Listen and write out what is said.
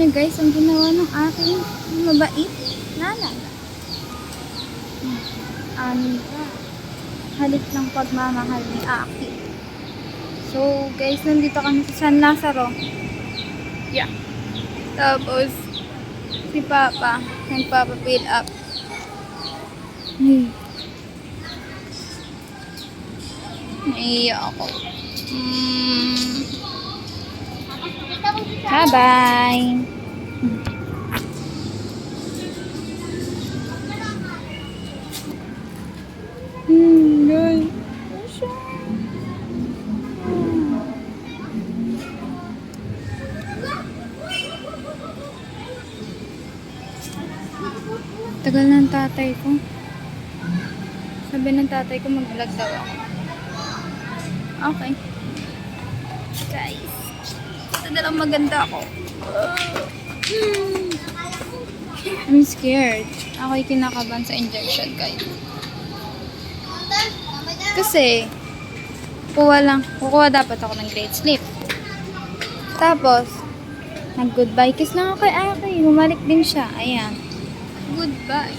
niyo guys ang ginawa ng aking mabait nanay. Anin pa. Halik ng pagmamahal ni Aki. So guys, nandito kami sa San Lazaro. Yeah. Tapos, si Papa, nagpapa-fill up. Naiiyak ako. Bye-bye. Guys. Tagal ng tatay ko. Sabi ng tatay ko mag-vlog daw ako. Okay. Guys. Ito na lang maganda ako. I'm scared. Ako'y kinakabahan sa injection, guys. Kasi, kukuha dapat ako ng great sleep. Tapos, nag-goodbye kiss lang ako kay Aki. Humalik din siya. Ayan. Goodbye.